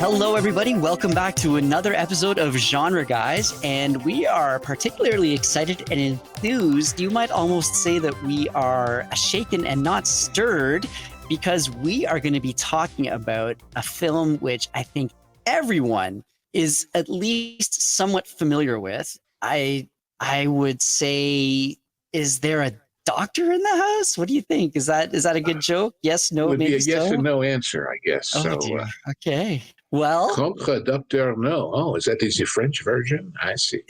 Hello, everybody. Welcome back to another episode of Genre Guys, and we are particularly excited and enthused. You might almost say that we are shaken and not stirred because we are going to be talking about a film which I think everyone is at least somewhat familiar with. I would say, is there a doctor in the house? What do you think? Is that a good joke? Yes, no, Would be maybe a yes so? and no answer, I guess. Oh, So, dear. Okay. Well, contre docteur no. Oh, is that the French version? I see.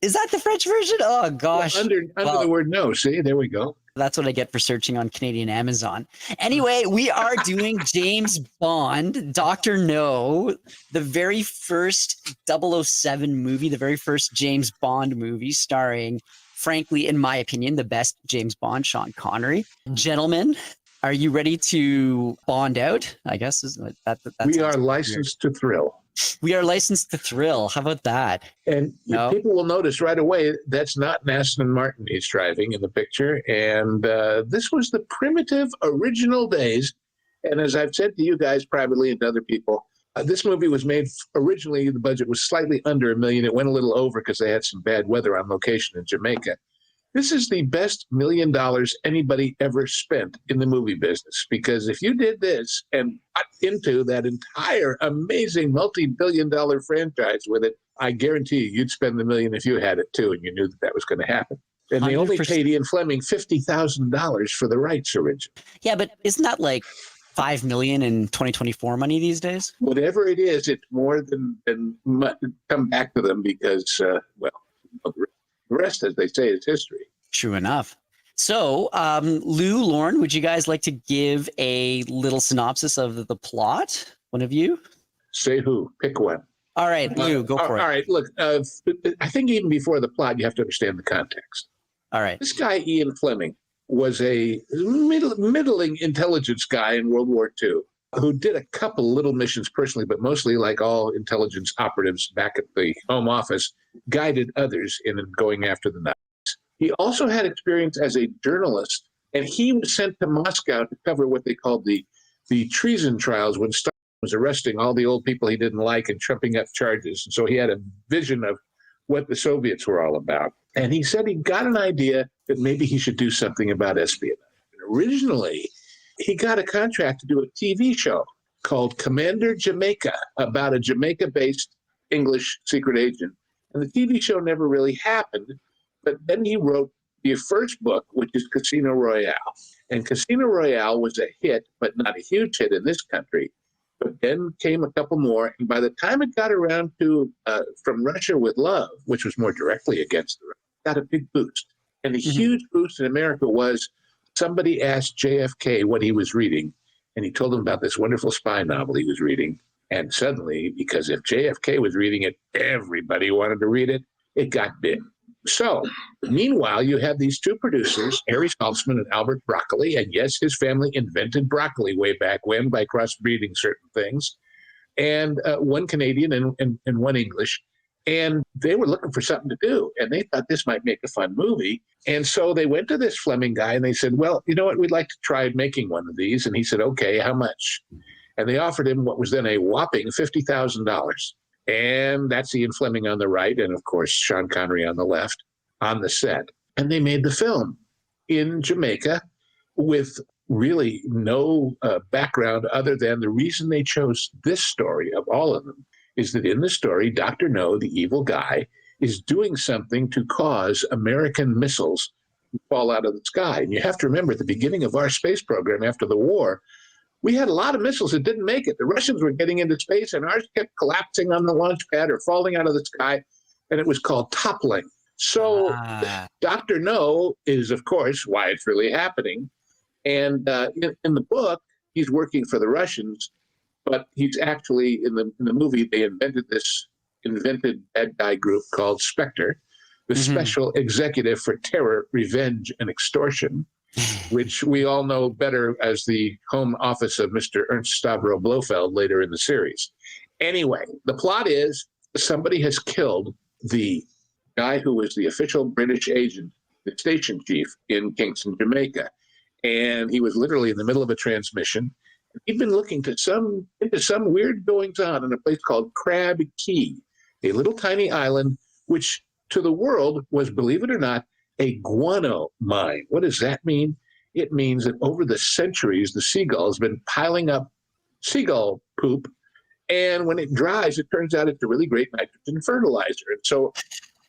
is that the French version? Oh, gosh. Well, under the word no. See, there we go. That's what I get for searching on Canadian Amazon. Anyway, we are doing James Bond, Dr. No, the very first 007 movie, the very first James Bond movie starring, frankly, in my opinion, the best James Bond, Sean Connery. Gentlemen, are you ready to Bond out? I guess that's we are licensed to thrill. We are licensed to thrill. How about that? And people will notice right away that's not an Aston Martin he's driving in the picture. And this was the primitive original days. And as I've said to you guys privately and to other people, this movie was made originally, the budget was slightly under $1 million. It went a little over because they had some bad weather on location in Jamaica. This is the best $1 million anybody ever spent in the movie business, because if you did this and got into that entire amazing multi-billion-dollar franchise with it, I guarantee you'd spend $1 million if you had it too, and you knew that was going to happen. And they only paid Ian Fleming $50,000 for the rights originally. Yeah, but isn't that like $5 million in 2024 money these days? Whatever it is, it's more than come back to them because, the rest, as they say, is history. True enough. So, Lou, Lorn, would you guys like to give a little synopsis of the plot? One of you? Say who? Pick one. All right, Lou, go for it. All right, look, I think even before the plot, you have to understand the context. All right. This guy, Ian Fleming, was a middling intelligence guy in World War II who did a couple little missions personally, but mostly, like all intelligence operatives back at the Home Office, guided others in going after the Nazis. He also had experience as a journalist, and he was sent to Moscow to cover what they called the treason trials when Stalin was arresting all the old people he didn't like and trumping up charges. And so he had a vision of what the Soviets were all about. And he said he got an idea that maybe he should do something about espionage. And originally, he got a contract to do a TV show called Commander Jamaica about a Jamaica-based English secret agent. And the TV show never really happened. But then he wrote the first book, which is Casino Royale. And Casino Royale was a hit, but not a huge hit in this country. But then came a couple more. And by the time it got around to From Russia with Love, which was more directly against the Russians, got a big boost. And the huge boost in America was somebody asked JFK what he was reading, and he told him about this wonderful spy novel he was reading. And suddenly, because if JFK was reading it, everybody wanted to read it, it got big. So, meanwhile, you have these two producers, Harry Saltzman and Albert Broccoli, and yes, his family invented broccoli way back when by crossbreeding certain things, and one Canadian and one English. And they were looking for something to do, and they thought this might make a fun movie. And so they went to this Fleming guy, and they said, well, you know what, we'd like to try making one of these. And he said, okay, how much? And they offered him what was then a whopping $50,000. And that's Ian Fleming on the right, and of course, Sean Connery on the left, on the set. And they made the film in Jamaica with really no background other than the reason they chose this story of all of them is that in the story, Dr. No, the evil guy, is doing something to cause American missiles to fall out of the sky. And you have to remember, at the beginning of our space program after the war, we had a lot of missiles that didn't make it. The Russians were getting into space, and ours kept collapsing on the launch pad or falling out of the sky, and it was called toppling. So Dr. No is, of course, why it's really happening. And in the book, he's working for the Russians, but he's actually, in the movie, they invented bad guy group called Spectre, the Special Executive for Terror, Revenge, and Extortion, which we all know better as the home office of Mr. Ernst Stavro Blofeld later in the series. Anyway, the plot is somebody has killed the guy who was the official British agent the station chief in Kingston, Jamaica. And he was literally in the middle of a transmission. He'd been looking into some weird goings on in a place called Crab Key, a little tiny island, which to the world was, believe it or not, a guano mine. What does that mean? It means that over the centuries, the seagull has been piling up seagull poop. And when it dries, it turns out it's a really great nitrogen fertilizer. And so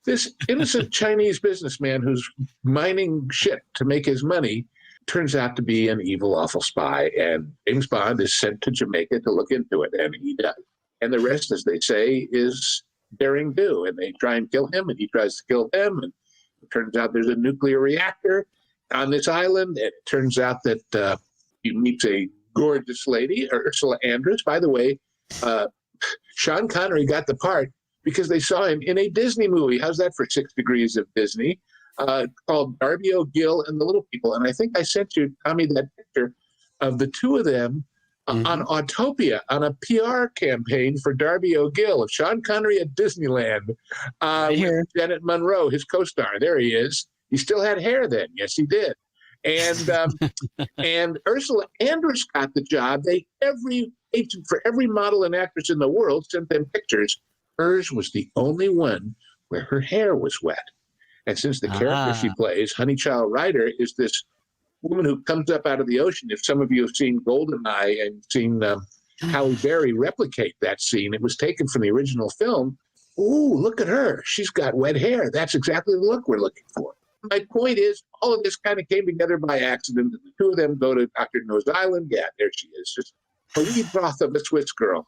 this innocent Chinese businessman who's mining shit to make his money turns out to be an evil, awful spy. And James Bond is sent to Jamaica to look into it, and he does. And the rest, as they say, is daring do. And they try and kill him, and he tries to kill them. And it turns out there's a nuclear reactor on this island. And it turns out that he meets a gorgeous lady, Ursula Andress. By the way, Sean Connery got the part because they saw him in a Disney movie. How's that for 6 degrees of Disney? Called Darby O'Gill and the Little People. And I think I sent you, Tommy, that picture of the two of them on Autopia, on a PR campaign for Darby O'Gill of Sean Connery at Disneyland with Janet Monroe, his co-star. There he is. He still had hair then. Yes, he did. And and Ursula Andress got the job. Every agent for every model and actress in the world sent them pictures. Hers was the only one where her hair was wet. And since the character she plays, Honeychild Ryder, is this woman who comes up out of the ocean. If some of you have seen GoldenEye and seen Halle Berry replicate that scene, it was taken from the original film. Ooh, look at her. She's got wet hair. That's exactly the look we're looking for. My point is, all of this kind of came together by accident. The two of them go to Dr. No's Island. Yeah, there she is. Just a wee broth of a Swiss girl.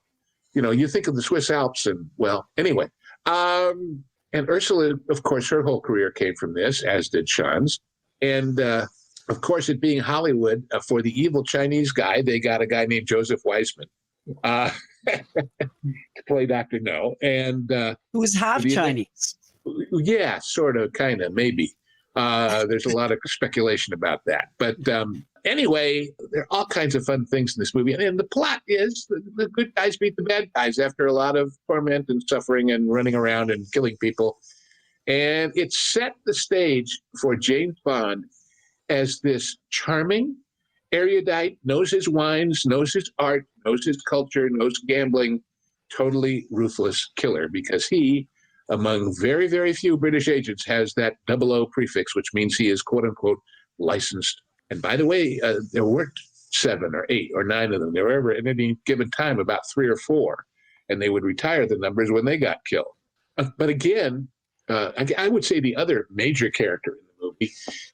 You know, you think of the Swiss Alps and, well, anyway. And Ursula, of course, her whole career came from this, as did Sean's. And, of course, it being Hollywood, for the evil Chinese guy, they got a guy named Joseph Weissman to play Dr. No. And who was half Chinese. Yeah, sort of, kind of, maybe. There's a lot of speculation about that. But anyway, there are all kinds of fun things in this movie. And the plot is the good guys beat the bad guys after a lot of torment and suffering and running around and killing people. And it set the stage for James Bond as this charming, erudite, knows his wines, knows his art, knows his culture, knows gambling, totally ruthless killer, because he, among very, very few British agents, has that 00 prefix, which means he is, quote unquote, licensed. And by the way, there weren't 7 or 8 or 9 of them. There were ever, at any given time, about 3 or 4. And they would retire the numbers when they got killed. But again, I would say the other major character in the movie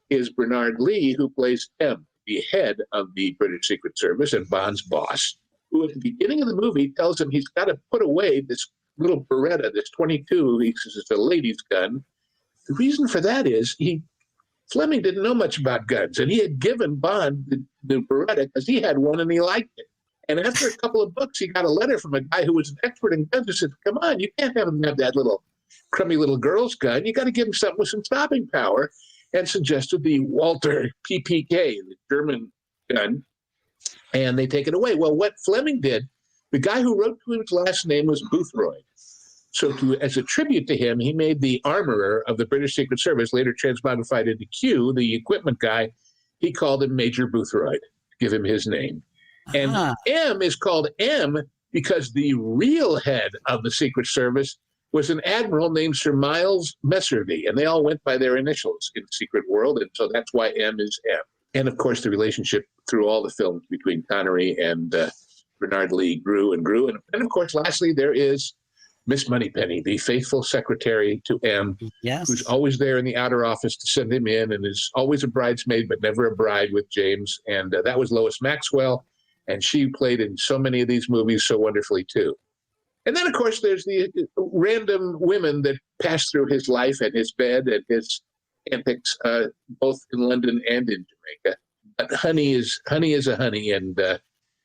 is Bernard Lee, who plays M, the head of the British Secret Service and Bond's boss, who at the beginning of the movie tells him he's got to put away this little Beretta, this 22, he says it's a lady's gun. The reason for that is Fleming didn't know much about guns, and he had given Bond the Beretta because he had one and he liked it. And after a couple of books, he got a letter from a guy who was an expert in guns who said, come on, you can't have him have that little crummy little girl's gun. You got to give him something with some stopping power, and suggested the Walter PPK, the German gun, and they take it away. Well, what Fleming did, the guy who wrote to him, his last name was Boothroyd. So as a tribute to him, he made the armorer of the British Secret Service, later transmogrified into Q, the equipment guy. He called him Major Boothroyd, to give him his name. And M is called M because the real head of the Secret Service was an admiral named Sir Miles Messervy, and they all went by their initials in the secret world, and so that's why M is M. And, of course, the relationship through all the films between Connery and Bernard Lee grew and grew. And, of course, lastly, there is Miss Moneypenny, the faithful secretary to M, who's always there in the outer office to send him in and is always a bridesmaid but never a bride with James. And that was Lois Maxwell, and she played in so many of these movies so wonderfully, too. And then, of course, there's the random women that pass through his life and his bed and his antics, both in London and in Jamaica. But Honey is a honey, and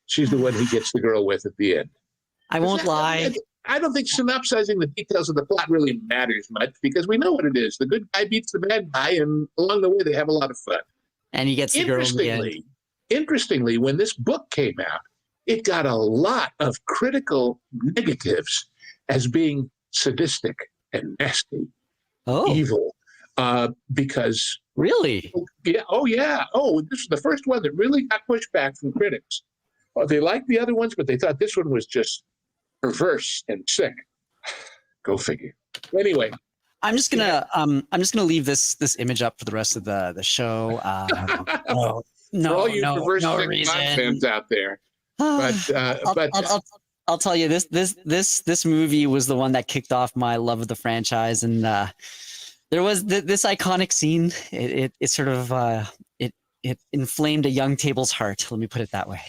she's the one he gets the girl with at the end. I won't lie. I don't think synopsizing the details of the plot really matters much because we know what it is. The good guy beats the bad guy, and along the way they have a lot of fun. And he gets the girl in the end. Interestingly, when this book came out, it got a lot of critical negatives as being sadistic and nasty, evil, because Really? Yeah. Oh, yeah. Oh, this is the first one that really got pushback from critics. Oh, they liked the other ones, but they thought this one was just perverse and sick. Go figure. Anyway, I'm just gonna leave this image up for the rest of the show. Oh, for all you no perverse no sick reason. Bond fans out there, but I'll tell you this movie was the one that kicked off my love of the franchise, and there was this iconic scene. It sort of it inflamed a young Table's heart. Let me put it that way.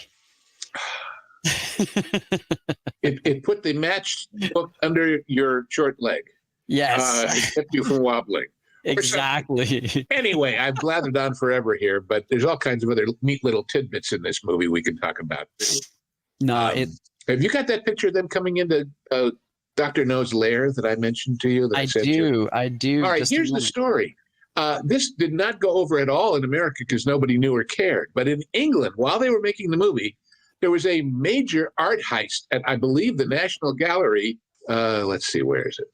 it put the matchbook under your short leg. Yes, it kept you from wobbling. Exactly. Anyway, I've blathered on forever here, but there's all kinds of other neat little tidbits in this movie we can talk about too. No, have you got that picture of them coming into Dr. No's lair that I mentioned to you? That I do. All right, here's the story. This did not go over at all in America because nobody knew or cared. But in England, while they were making the movie, there was a major art heist at, I believe, the National Gallery. Let's see, where is it?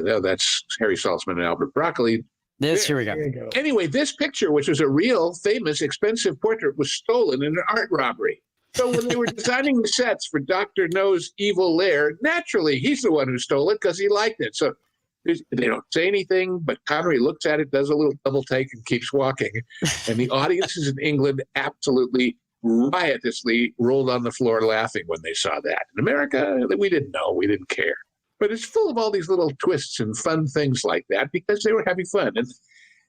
No, that's Harry Saltzman and Albert Broccoli. Here we go. Anyway, this picture, which was a real, famous, expensive portrait, was stolen in an art robbery. So when they were designing the sets for Dr. No's evil lair, naturally, he's the one who stole it because he liked it. So they don't say anything, but Connery looks at it, does a little double take, and keeps walking. And the audiences in England absolutely riotously rolled on the floor laughing when they saw that. In America, we didn't know. We didn't care. But it's full of all these little twists and fun things like that because they were having fun. And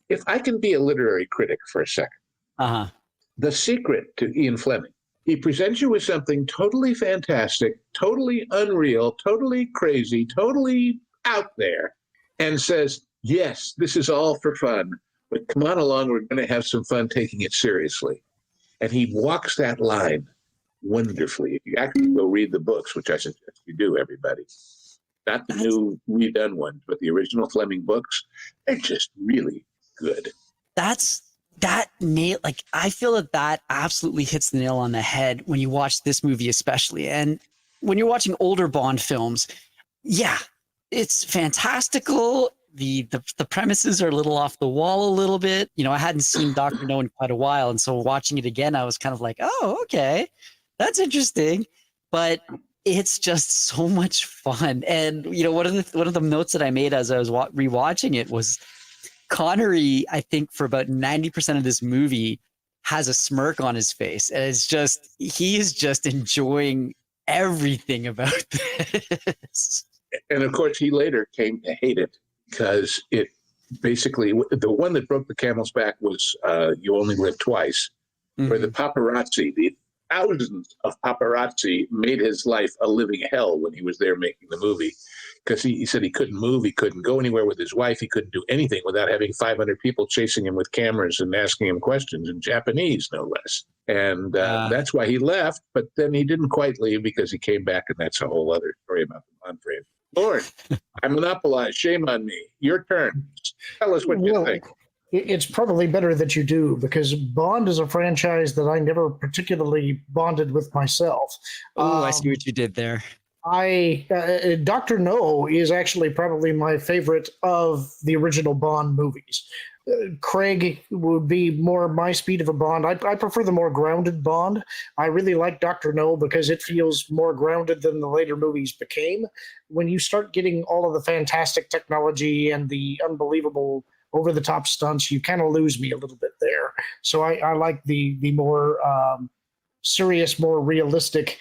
if I can be a literary critic for a second, the secret to Ian Fleming, he presents you with something totally fantastic, totally unreal, totally crazy, totally out there, and says, yes, this is all for fun, but come on along, we're going to have some fun taking it seriously. And he walks that line wonderfully. If you actually go read the books, which I suggest you do, everybody, not the new redone ones, but the original Fleming books, they're just really good. I feel that absolutely hits the nail on the head when you watch this movie, especially. And when you're watching older Bond films, yeah, it's fantastical. The premises are a little off the wall a little bit. You know, I hadn't seen Dr. No in quite a while. And so watching it again, I was kind of like, oh, okay, that's interesting. But it's just so much fun. And, you know, one of the notes that I made as I was rewatching it was Connery, I think for about 90% of this movie, has a smirk on his face. And it's just, he's just enjoying everything about this. And of course, he later came to hate it because it basically, the one that broke the camel's back was You Only Live Twice, where the paparazzi, the thousands of paparazzi made his life a living hell when he was there making the movie. Because he said he couldn't move, he couldn't go anywhere with his wife, he couldn't do anything without having 500 people chasing him with cameras and asking him questions in Japanese, no less. And that's why he left, but then he didn't quite leave because he came back, and that's a whole other story about the Bond frame. Lorn, I monopolized. Shame on me. Your turn. Tell us what you think. It's probably better that you do, because Bond is a franchise that I never particularly bonded with myself. Oh, I see what you did there. Dr. No is actually probably my favorite of the original Bond movies. Craig would be more my speed of a Bond. I prefer the more grounded Bond. I really like Dr. No because it feels more grounded than the later movies became. When you start getting all of the fantastic technology and the unbelievable over-the-top stunts, you kind of lose me a little bit there. So I like the more serious, more realistic.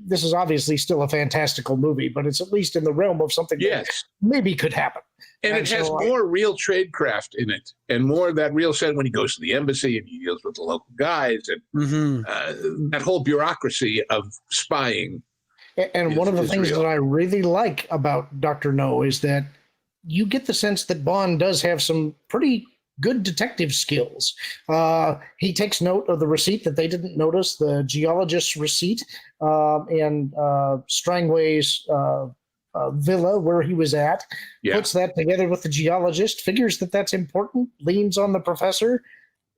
This is obviously still a fantastical movie, but it's at least in the realm of something that maybe could happen. And it has more real tradecraft in it, and more of that real set when he goes to the embassy and he deals with the local guys, and that whole bureaucracy of spying. And one of the things that I really like about Dr. No is that you get the sense that Bond does have some pretty good detective skills. He takes note of the receipt that they didn't notice, the geologist's receipt, and Strangway's villa where he was at, puts that together with the geologist, figures that that's important, leans on the professor,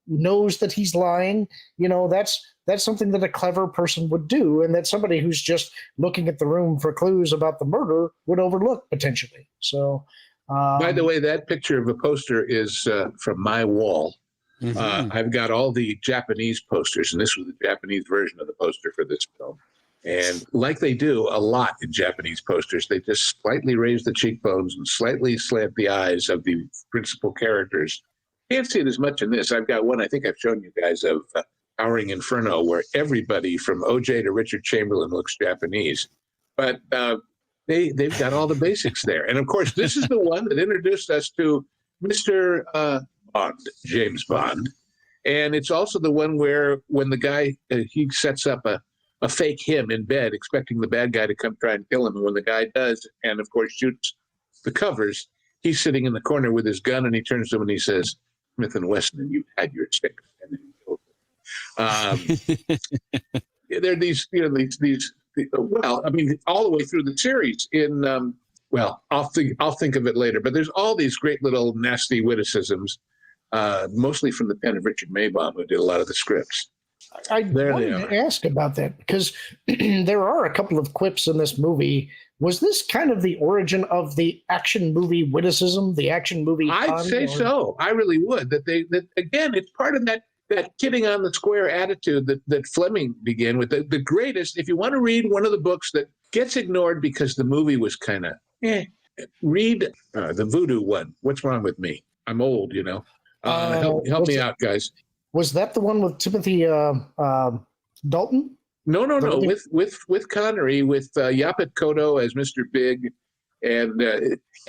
knows that he's lying. You know, that's something that a clever person would do, and that somebody who's just looking at the room for clues about the murder would overlook potentially. So By the way, that picture of a poster is from my wall. I've got all the Japanese posters, and this was the Japanese version of the poster for this film. And like they do a lot in Japanese posters, they just slightly raise the cheekbones and slightly slant the eyes of the principal characters. Can't see it as much in this. I've got one I think I've shown you guys of Towering Inferno, where everybody from OJ to Richard Chamberlain looks Japanese. But they've got all the basics there. And of course, this is the one that introduced us to Mr. Bond, James Bond. And it's also the one where when the guy, he sets up a fake him in bed, expecting the bad guy to come try and kill him. And when the guy does, and of course shoots the covers, he's sitting in the corner with his gun, and he turns to him and he says, Smith & Wesson, you've had your chance. And then he kills him. There are these, well, I mean, all the way through the series in, I'll think of it later, but there's all these great little nasty witticisms, mostly from the pen of Richard Maybaum, who did a lot of the scripts. I wanted to ask about that because there are a couple of quips in this movie. Was this kind of the origin of the action movie witticism, the action movie? I'd say so. I really would. That again, it's part of that kidding on the square attitude that Fleming began with. The greatest, if you want to read one of the books that gets ignored because the movie was kind of, read the Voodoo one. What's Wrong with Me? I'm old, help me out, guys. Was that the one with Timothy Dalton? No. With Connery, with Yaphet Kotto as Mr. Big, and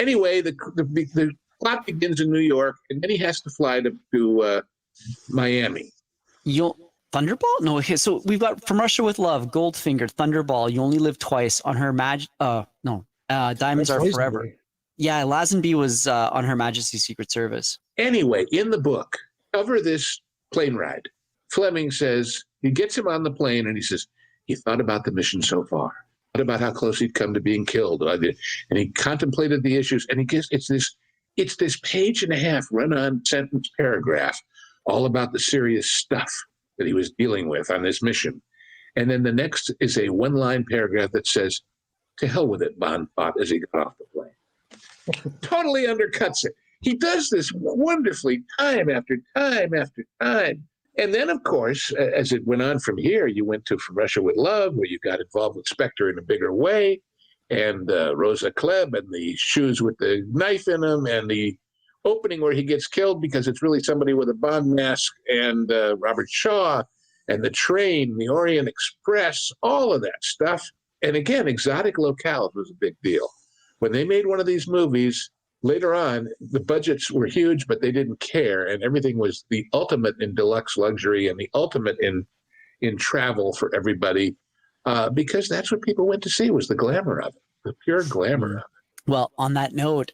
anyway, the plot begins in New York, and then he has to fly to Miami. Thunderball? No. So we've got From Russia with Love, Goldfinger, Thunderball. You Only Live Twice. On Her Diamonds Are Forever. Yeah, Lazenby was on Her Majesty's Secret Service. Anyway, in the book, cover this plane ride. Fleming says, he gets him on the plane and he says, he thought about the mission so far, thought about how close he'd come to being killed. And he contemplated the issues, and it's this page and a half run-on sentence paragraph all about the serious stuff that he was dealing with on this mission. And then the next is a one-line paragraph that says, to hell with it, Bond thought as he got off the plane. Totally undercuts it. He does this wonderfully time after time after time. And then, of course, as it went on from here, you went to From Russia with Love, where you got involved with Spectre in a bigger way, and Rosa Klebb and the shoes with the knife in them, and the opening where he gets killed because it's really somebody with a Bond mask, and Robert Shaw, and the train, the Orient Express, all of that stuff. And again, exotic locales was a big deal. When they made one of these movies, later on, the budgets were huge, but they didn't care, and everything was the ultimate in deluxe luxury and the ultimate in travel for everybody, because that's what people went to see, was the glamour of it, the pure glamour of it. Well, on that note,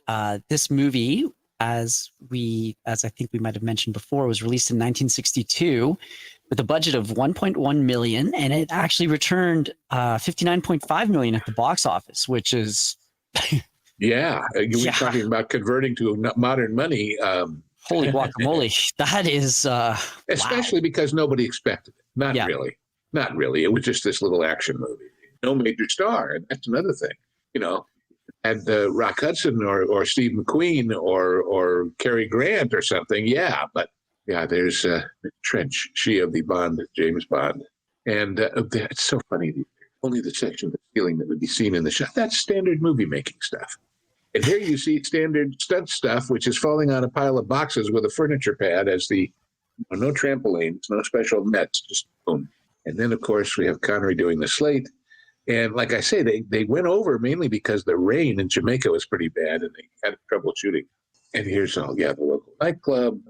this movie, as I think we might have mentioned before, was released in 1962 with a budget of 1.1 million, and it actually returned 59.5 million at the box office, which is Yeah, we're talking about converting to modern money. Holy guacamole. That is... especially because nobody expected it. Not really. It was just this little action movie. No major star, and that's another thing. And Rock Hudson or Steve McQueen or Cary Grant or something, but there's Trench, she of the Bond, James Bond. And it's so funny. Only the section of the ceiling that would be seen in the shot. That's standard movie making stuff. And here you see standard stunt stuff, which is falling on a pile of boxes with a furniture pad as no trampolines, no special nets, just boom. And then, of course, we have Connery doing the slate. And like I say, they went over mainly because the rain in Jamaica was pretty bad and they had trouble shooting. And here's the local nightclub.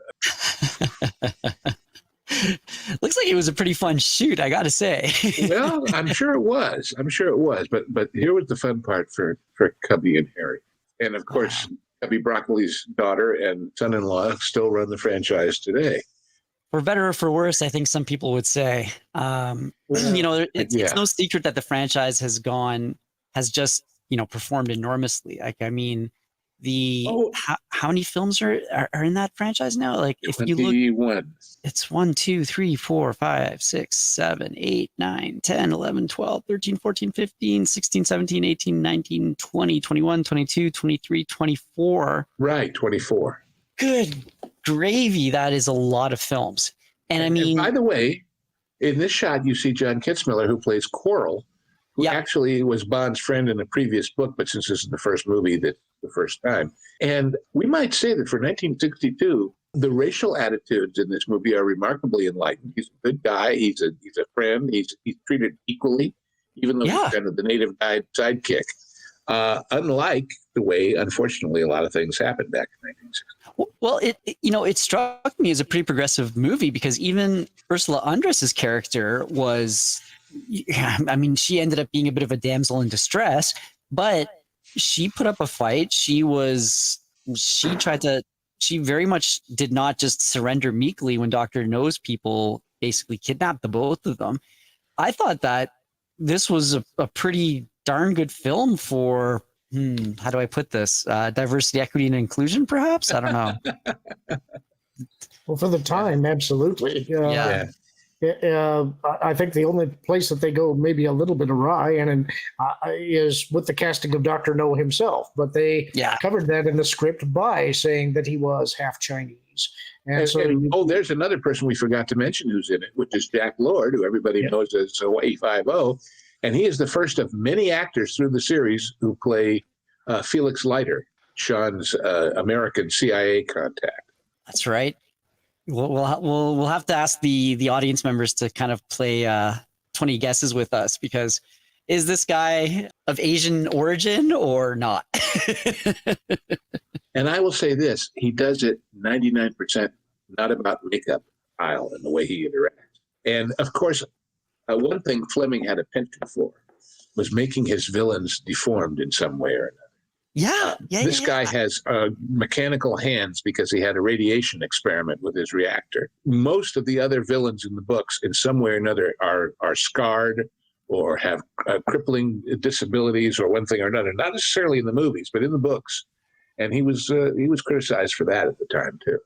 Looks like it was a pretty fun shoot, I got to say. Well, I'm sure it was. But here was the fun part for Cubby and Harry. And of course, Cubby Broccoli's daughter and son-in-law still run the franchise today. For better or for worse, I think some people would say. It's no secret that the franchise has just performed enormously. How many films are in that franchise now? Like if you look, 21. it's 1, 2, 3, 4, 5, 6, 7, 8, 9, 10, 11, 12, 13, 14, 15, 16, 17, 18, 19, 20, 21, 22, 23, 24. Right, 24. Good gravy. That is a lot of films. And I mean, by the way, in this shot, you see John Kitzmiller, who plays Quarrel, who actually was Bond's friend in a previous book, but since this is the first movie, that's the first time. And we might say that for 1962, the racial attitudes in this movie are remarkably enlightened. He's a good guy. He's a friend. He's treated equally, even though he's kind of the native guy sidekick. Unlike the way, unfortunately, a lot of things happened back in 1960. Well, it struck me as a pretty progressive movie because even Ursula Andress's character was, I mean, she ended up being a bit of a damsel in distress, but she put up a fight. She very much did not just surrender meekly when Dr. No's people basically kidnapped the both of them. I thought that this was a pretty darn good film for, how do I put this? Diversity, equity, and inclusion, perhaps? I don't know. Well, for the time, absolutely. I think the only place that they go maybe a little bit awry is with the casting of Dr. No himself. But they covered that in the script by saying that he was half Chinese. There's another person we forgot to mention who's in it, which is Jack Lord, who everybody knows as Hawaii Five-0. And he is the first of many actors through the series who play Felix Leiter, Sean's American CIA contact. That's right. We'll have to ask the audience members to kind of play 20 guesses with us, because is this guy of Asian origin or not? And I will say this, he does it 99% not about makeup style and the way he interacts. And of course, one thing Fleming had a penchant for was making his villains deformed in some way or another. This guy has mechanical hands because he had a radiation experiment with his reactor. Most of the other villains in the books, in some way or another, are scarred or have crippling disabilities or one thing or another. Not necessarily in the movies, but in the books. And he was criticized for that at the time too.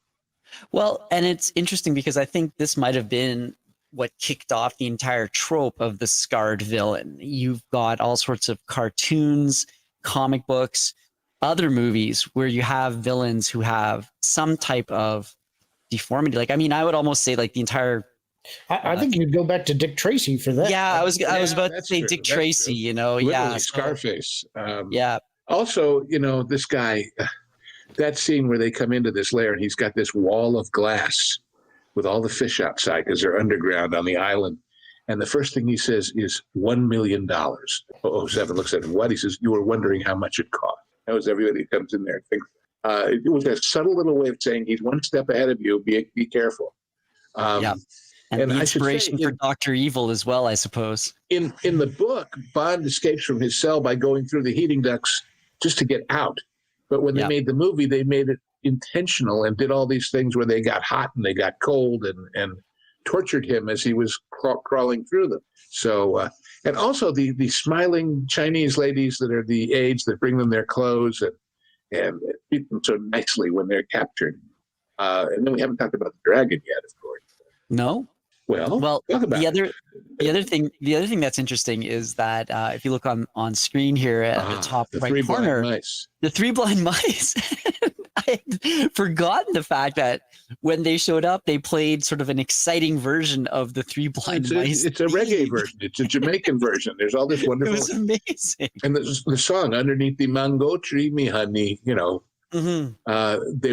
Well, and it's interesting because I think this might have been what kicked off the entire trope of the scarred villain. You've got all sorts of cartoons, comic books, other movies where you have villains who have some type of deformity. Like, I mean, I would almost say like the entire. I think you'd go back to Dick Tracy for that. Yeah, I was about to say Dick Tracy. You know, literally Scarface. Yeah. Also, this guy, that scene where they come into this lair and he's got this wall of glass with all the fish outside because they're underground on the island. And the first thing he says is $1 million. 007 looks at him. What? He says, you were wondering how much it cost. That was everybody who comes in there and thinks. It was a subtle little way of saying he's one step ahead of you. Be careful. And the inspiration for Dr. Evil as well, I suppose. In the book, Bond escapes from his cell by going through the heating ducts just to get out. But when they made the movie, they made it intentional and did all these things where they got hot and they got cold and tortured him as he was crawling through them. So, and also the smiling Chinese ladies that are the aides that bring them their clothes and treat them so nicely when they're captured. And then we haven't talked about the dragon yet, of course. No. Well, the other thing that's interesting is that if you look on screen here at the top right corner, the three blind mice. I had forgotten the fact that when they showed up, they played sort of an exciting version of the Three Blind Mice. It's a reggae version. It's a Jamaican version. There's all this wonderful. It was amazing. And the song "Underneath the Mango Tree, Me Honey," they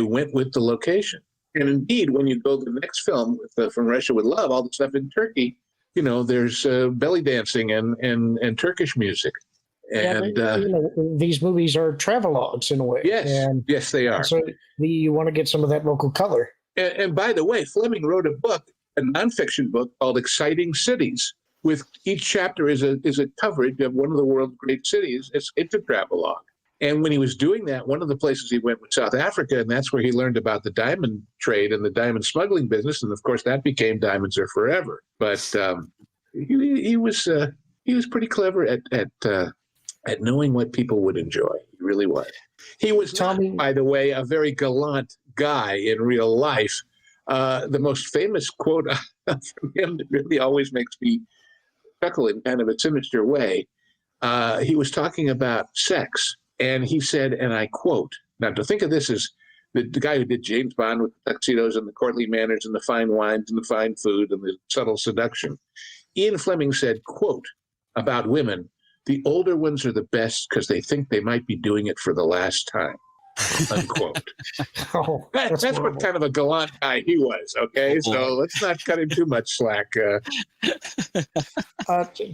went with the location. And indeed, when you go to the next film, From Russia with Love, all the stuff in Turkey, there's belly dancing and Turkish music. And these movies are travelogues in a way. Yes, they are. So you want to get some of that local color. And by the way, Fleming wrote a nonfiction book called Exciting Cities. With each chapter is a coverage of one of the world's great cities. It's a travelogue. And when he was doing that, one of the places he went was South Africa, and that's where he learned about the diamond trade and the diamond smuggling business. And of course, that became Diamonds Are Forever. But he was pretty clever at at knowing what people would enjoy. He really was. He was not, by the way, a very gallant guy in real life. The most famous quote from him that really always makes me chuckle in kind of a sinister way. He was talking about sex, and he said, and I quote, now to think of this as the guy who did James Bond with the tuxedos and the courtly manners and the fine wines and the fine food and the subtle seduction. Ian Fleming said, quote, about women, the older ones are the best because they think they might be doing it for the last time, unquote. That's what kind of a gallant guy he was, okay? So let's not cut him too much slack.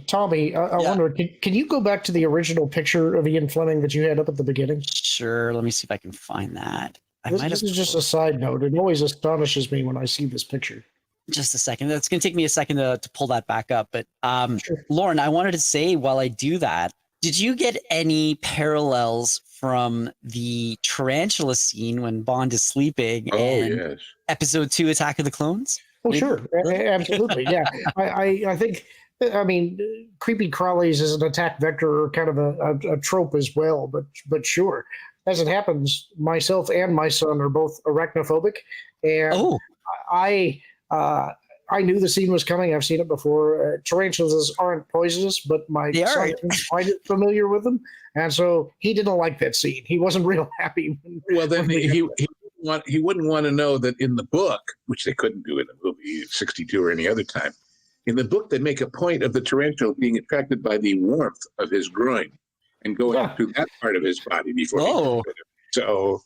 Tommy, I wonder, can you go back to the original picture of Ian Fleming that you had up at the beginning? Sure, let me see if I can find that. This is just a side note. It always astonishes me when I see this picture. Just a second. That's going to take me a second to pull that back up. But Sure. Lorn, I wanted to say while I do that, did you get any parallels from the tarantula scene when Bond is sleeping in episode 2, Attack of the Clones? Oh, sure. Absolutely. Yeah. I think, I mean, creepy crawlies as an attack vector are kind of a trope as well, but sure. As it happens, myself and my son are both arachnophobic, and I knew the scene was coming. I've seen it before. Tarantulas aren't poisonous, but my son is quite familiar with them, and so he didn't like that scene. He wasn't real happy. Well, then he wouldn't want to know that in the book, which they couldn't do in the movie 62 or any other time. In the book, they make a point of the tarantula being attracted by the warmth of his groin and going through that part of his body before he could him. So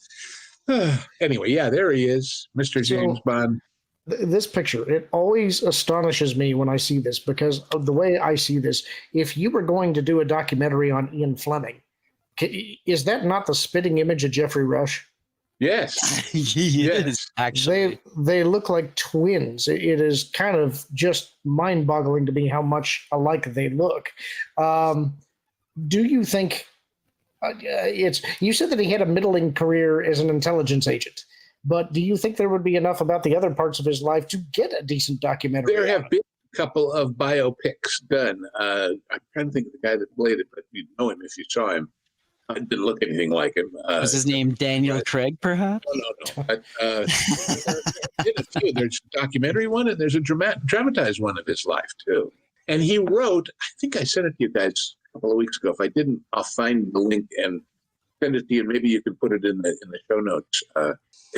anyway, there he is, Mr. James Bond. This picture, it always astonishes me when I see this because of the way I see this. If you were going to do a documentary on Ian Fleming, is that not the spitting image of Jeffrey Rush? Yes. He is, actually. They look like twins. It is kind of just mind-boggling to me how much alike they look. Do you think you said that he had a middling career as an intelligence agent, but do you think there would be enough about the other parts of his life to get a decent documentary? There have been a couple of biopics done. I'm trying to think of the guy that played it, but you'd know him if you saw him. I didn't look anything like him. Was his name Daniel Craig, perhaps? No. But, there's a documentary one, and there's a dramatized one of his life, too. And he wrote, I think I sent it to you guys a couple of weeks ago. If I didn't, I'll find the link and send it to you. Maybe you can put it in the show notes.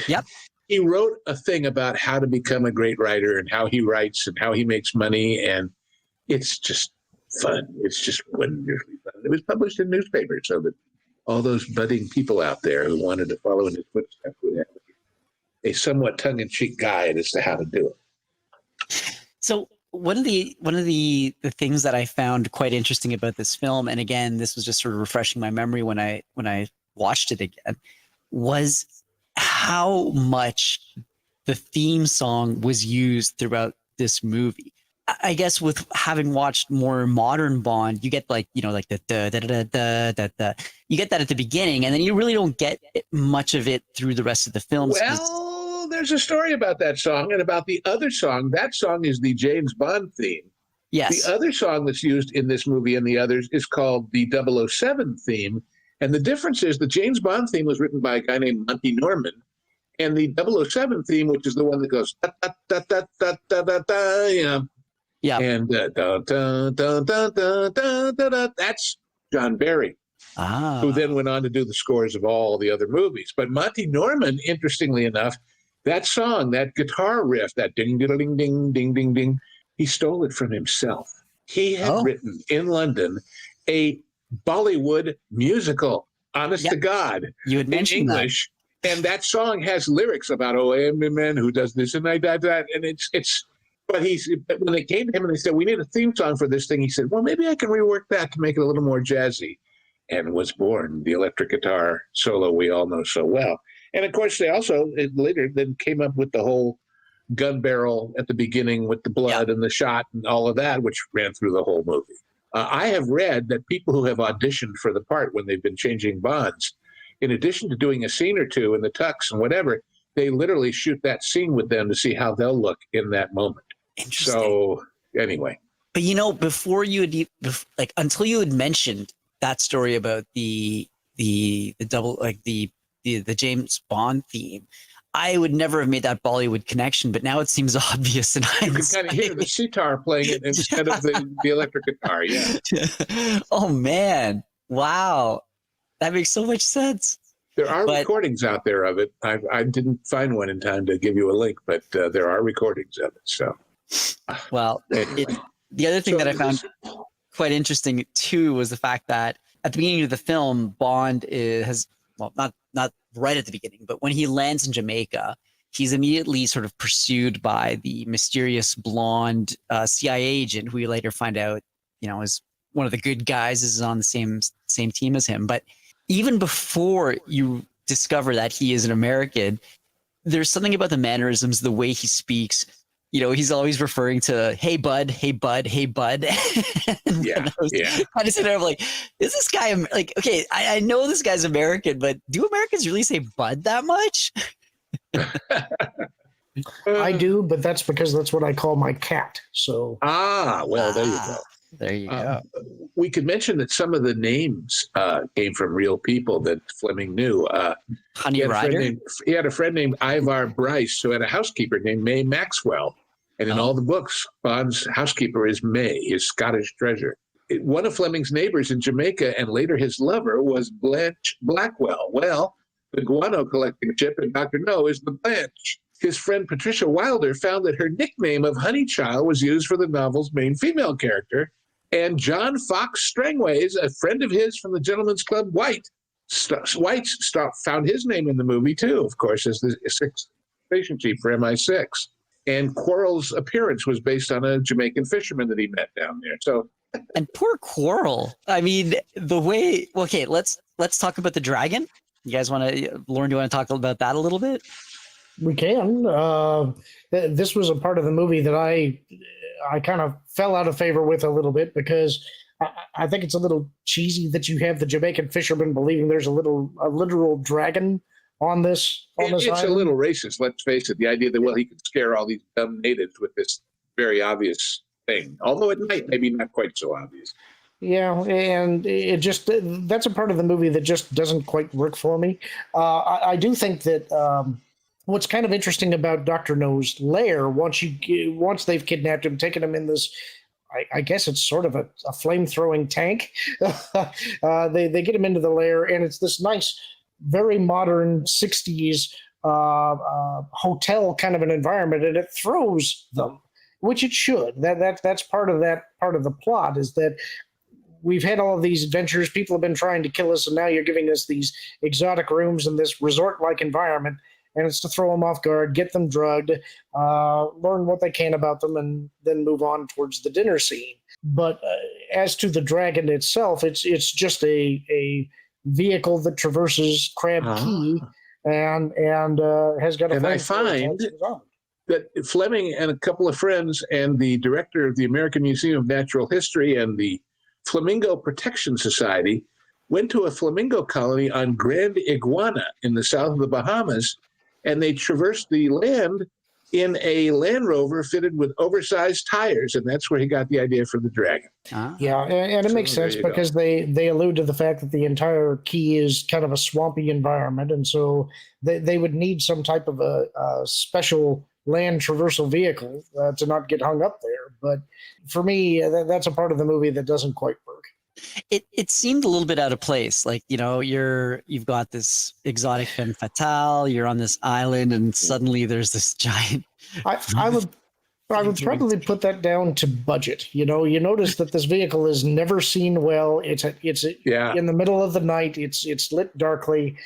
Yep. He wrote a thing about how to become a great writer and how he writes and how he makes money. And it's just fun. It's just wonderfully fun. It was published in newspapers so that all those budding people out there who wanted to follow in his footsteps would have a somewhat tongue-in-cheek guide as to how to do it. So one of the things that I found quite interesting about this film, and again, this was just sort of refreshing my memory when I watched it again, was how much the theme song was used throughout this movie. I guess with having watched more modern Bond, you get like, like the you get that at the beginning, and then you really don't get much of it through the rest of the film. Well, there's a story about that song and about the other song. That song is the James Bond theme. Yes. The other song that's used in this movie and the others is called the 007 theme. And the difference is the James Bond theme was written by a guy named Monty Norman. And the 007 theme, which is the one that goes, da, da, da, da, da, da, da, da, yeah. And da, da, da, da, da, da, da, da, that's John Barry, who then went on to do the scores of all the other movies. But Monty Norman, interestingly enough, that song, that guitar riff, that ding, ding, ding, ding, ding, ding, ding, he stole it from himself. He had written in London a Bollywood musical, honest to God, you had mentioned in English. And that song has lyrics about, I am a man who does this and I do that. And but when they came to him and they said, we need a theme song for this thing, he said, well, maybe I can rework that to make it a little more jazzy. And was born the electric guitar solo we all know so well. And of course, they also later then came up with the whole gun barrel at the beginning with the blood and the shot and all of that, which ran through the whole movie. I have read that people who have auditioned for the part when they've been changing Bonds, in addition to doing a scene or two in the tux and whatever, they literally shoot that scene with them to see how they'll look in that moment. Interesting. So anyway. But before you had, until you had mentioned that story about the double, like the James Bond theme, I would never have made that Bollywood connection, but now it seems obvious. And You can kind of hear the sitar playing it instead of the electric guitar. Yeah. Oh man! Wow, that makes so much sense. There are recordings out there of it. I didn't find one in time to give you a link, but there are recordings of it. So, well, anyway. The other thing that I found quite interesting too was the fact that at the beginning of the film, Bond has, well, not right at the beginning, but when he lands in Jamaica, he's immediately sort of pursued by the mysterious blonde CIA agent, who we later find out, is one of the good guys, is on the same team as him. But even before you discover that he is an American, there's something about the mannerisms, the way he speaks. He's always referring to, hey, bud, hey, bud, hey, bud. Yeah. Kind of sitting there like, is this guy, like, okay, I know this guy's American, but do Americans really say bud that much? I do, but that's because that's what I call my cat. So. Well, there you go. There you go. We could mention that some of the names came from real people that Fleming knew. Honey Ryder? He had a friend named Ivar Bryce who had a housekeeper named May Maxwell. And in all the books, Bond's housekeeper is May, his Scottish treasure. One of Fleming's neighbors in Jamaica and later his lover was Blanche Blackwell. Well, the guano collecting chip in Dr. No is the Blanche. His friend Patricia Wilder found that her nickname of Honeychild was used for the novel's main female character. And John Fox Strangways, a friend of his from the Gentleman's Club, White found his name in the movie too, of course, as the station chief for MI6. And Quarrel's appearance was based on a Jamaican fisherman that he met down there. So, and poor Quarrel. I mean, the way. Okay, let's talk about the dragon. You guys want to, Lorn? Do you want to talk about that a little bit? We can. This was a part of the movie that I kind of fell out of favor with a little bit, because I think it's a little cheesy that you have the Jamaican fisherman believing there's a literal dragon on this. It's a little racist, let's face it. The idea that, well, he could scare all these dumb natives with this very obvious thing, although it might maybe not quite so obvious. Yeah, and it just, that's a part of the movie that just doesn't quite work for me. I do think that what's kind of interesting about Dr. No's lair, once they've kidnapped him, taken him in this, I guess it's sort of a flame-throwing tank. They get him into the lair, and it's this nice, very modern 60s hotel kind of an environment, and it throws them, which it should. That's part of the plot, is that we've had all of these adventures. People have been trying to kill us, and now you're giving us these exotic rooms and this resort-like environment, and it's to throw them off guard, get them drugged, learn what they can about them, and then move on towards the dinner scene. But as to the dragon itself, it's just a vehicle that traverses Crab Key and has got a. And I find that Fleming and a couple of friends and the director of the American Museum of Natural History and the Flamingo Protection Society went to a flamingo colony on Grand Iguana in the south of the Bahamas, and they traversed the land in a Land Rover fitted with oversized tires, and that's where he got the idea for the dragon. Yeah, and it makes sense because they allude to the fact that the entire key is kind of a swampy environment, and so they would need some type of a special land traversal vehicle to not get hung up there. But for me, that's a part of the movie that doesn't quite work. It seemed a little bit out of place. Like, you've got this exotic femme fatale, you're on this island, and suddenly there's this giant. I would probably put that down to budget. You notice that this vehicle is never seen well. It's in the middle of the night. It's lit darkly.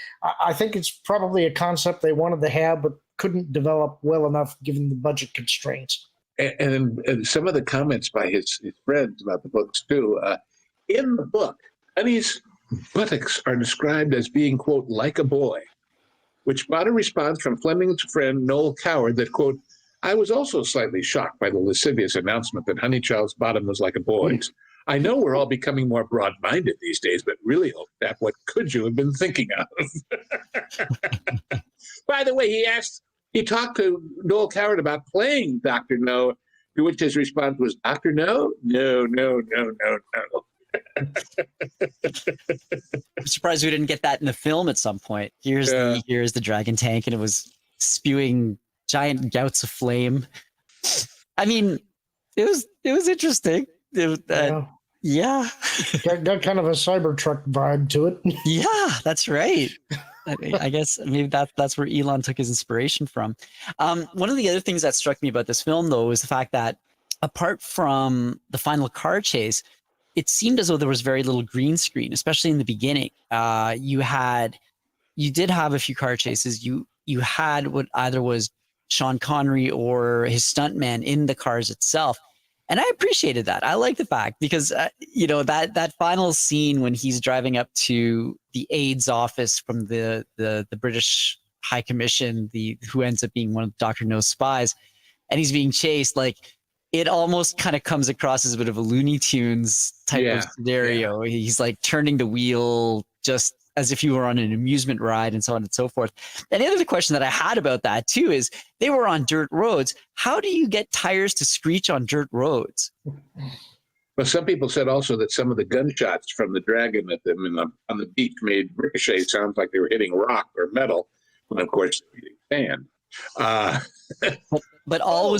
I think it's probably a concept they wanted to have, but couldn't develop well enough given the budget constraints. And some of the comments by his friends about the books too. In the book, Honey's buttocks are described as being, quote, like a boy, which brought a response from Fleming's friend Noel Coward that, quote, I was also slightly shocked by the lascivious announcement that Honeychild's bottom was like a boy's. I know we're all becoming more broad-minded these days, but really, what could you have been thinking of? By the way, he talked to Noel Coward about playing Dr. No, to which his response was, Dr. No? No. I'm surprised we didn't get that in the film at some point. Here's the dragon tank, and it was spewing giant gouts of flame. I mean, it was interesting. Yeah. Got kind of a Cybertruck vibe to it. Yeah, that's right. I guess maybe that's where Elon took his inspiration from. One of the other things that struck me about this film, though, was the fact that apart from the final car chase, it seemed as though there was very little green screen, especially in the beginning. You did have a few car chases. You had what either was Sean Connery or his stuntman in the cars itself. And I appreciated that. I like the fact because, that final scene when he's driving up to the aide's office from the British High Commission, who ends up being one of Dr. No's spies, and he's being chased, like, it almost kind of comes across as a bit of a Looney Tunes type of scenario. Yeah. He's like turning the wheel just as if you were on an amusement ride and so on and so forth. And the other question that I had about that too is they were on dirt roads. How do you get tires to screech on dirt roads? Well, some people said also that some of the gunshots from the dragon at them on the beach made ricochet sounds like they were hitting rock or metal, when of course they're hitting sand. But all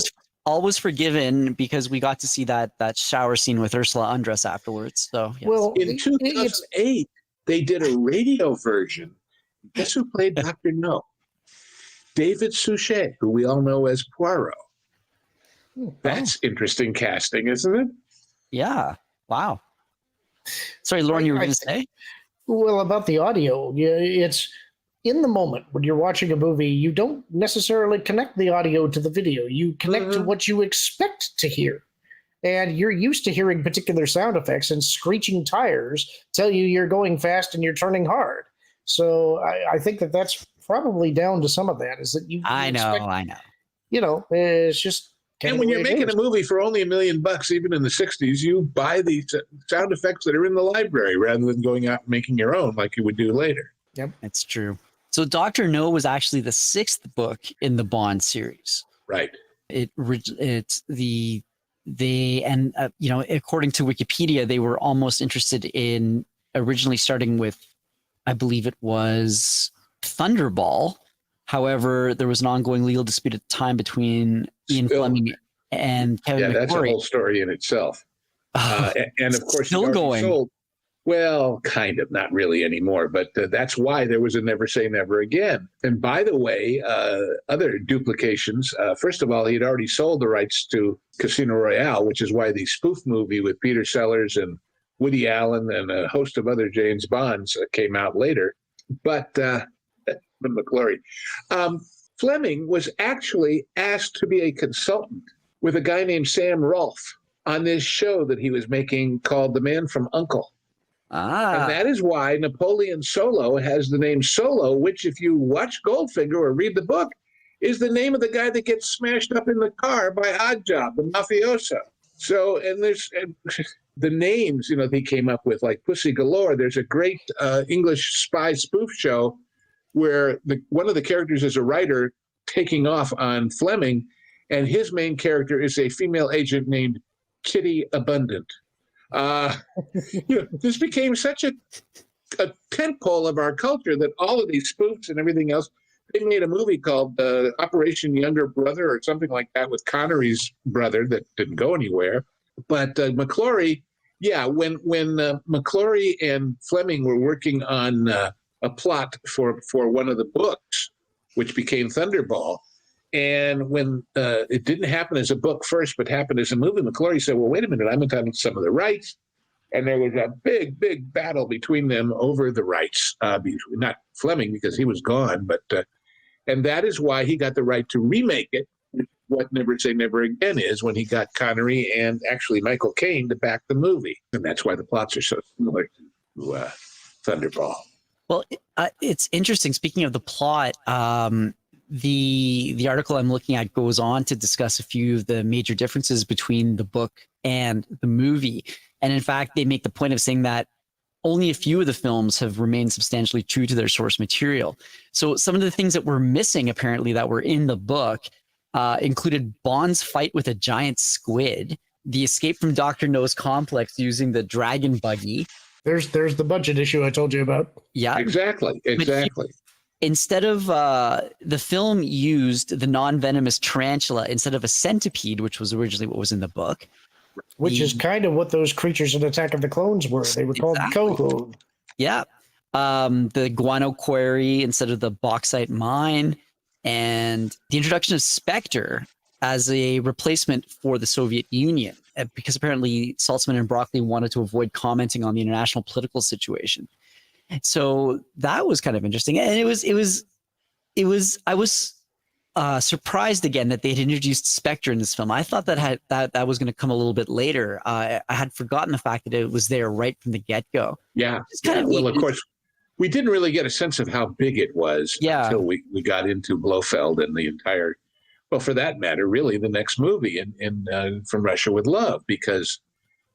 was forgiven because we got to see that shower scene with Ursula Andress afterwards. So yes. Well, in 2008, they did a radio version. Guess who played Dr. No? David Suchet, who we all know as Poirot. That's interesting casting, isn't it? Yeah. Wow. Sorry, Lorn, you were going to say? Well, about the audio, it's in the moment when you're watching a movie, you don't necessarily connect the audio to the video. You connect to what you expect to hear. And you're used to hearing particular sound effects, and screeching tires tell you you're going fast and you're turning hard. So I think that's probably down to some of that, is that I know. It's just. And when you're making a movie for only $1 million, even in the 60s, you buy these sound effects that are in the library rather than going out and making your own like you would do later. Yep. That's true. So Dr. No was actually the 6th book in the Bond series. Right. According to Wikipedia, they were almost interested in originally starting with, I believe it was Thunderball. However, there was an ongoing legal dispute at the time between Ian Fleming and Kevin McClory. That's a whole story in itself. And of course, still going. Well, kind of, not really anymore, but that's why there was a Never Say Never Again. And by the way, other duplications, first of all, he had already sold the rights to Casino Royale, which is why the spoof movie with Peter Sellers and Woody Allen and a host of other James Bonds came out later. But McClory. Fleming was actually asked to be a consultant with a guy named Sam Rolfe on this show that he was making called The Man from U.N.C.L.E. And that is why Napoleon Solo has the name Solo, which, if you watch Goldfinger or read the book, is the name of the guy that gets smashed up in the car by Oddjob, the mafioso. So, and there's the names, they came up with, like Pussy Galore. There's a great English spy spoof show where one of the characters is a writer taking off on Fleming, and his main character is a female agent named Kitty Abundant. This became such a tentpole of our culture that all of these spoofs and everything else, they made a movie called Operation Younger Brother or something like that with Connery's brother that didn't go anywhere. But McClory, when McClory and Fleming were working on a plot for one of the books, which became Thunderball, and when it didn't happen as a book first, but happened as a movie, McClory said, well, wait a minute, I'm entitled to some of the rights. And there was a big, big battle between them over the rights. Not Fleming, because he was gone, but and that is why he got the right to remake it, what Never Say Never Again is, when he got Connery and actually Michael Caine to back the movie. And that's why the plots are so similar to Thunderball. Well, it's interesting. Speaking of the plot, the article I'm looking at goes on to discuss a few of the major differences between the book and the movie. And in fact, they make the point of saying that only a few of the films have remained substantially true to their source material. So some of the things that were missing, apparently, that were in the book included Bond's fight with a giant squid, the escape from Dr. No's complex using the dragon buggy. There's the budget issue I told you about. Yeah. Exactly. Instead of the film used the non-venomous tarantula instead of a centipede, which was originally what was in the book. Which is kind of what those creatures in Attack of the Clones were. They were called Coho. Yeah. The guano quarry instead of the bauxite mine, and the introduction of Spectre as a replacement for the Soviet Union, because apparently Saltzman and Broccoli wanted to avoid commenting on the international political situation. So that was kind of interesting. And I was surprised again that they had introduced Spectre in this film. I thought that was going to come a little bit later. I had forgotten the fact that it was there right from the get-go. Yeah. Well, of course, we didn't really get a sense of how big it was until we got into Blofeld and the entire, well, for that matter, really the next movie in From Russia with Love, because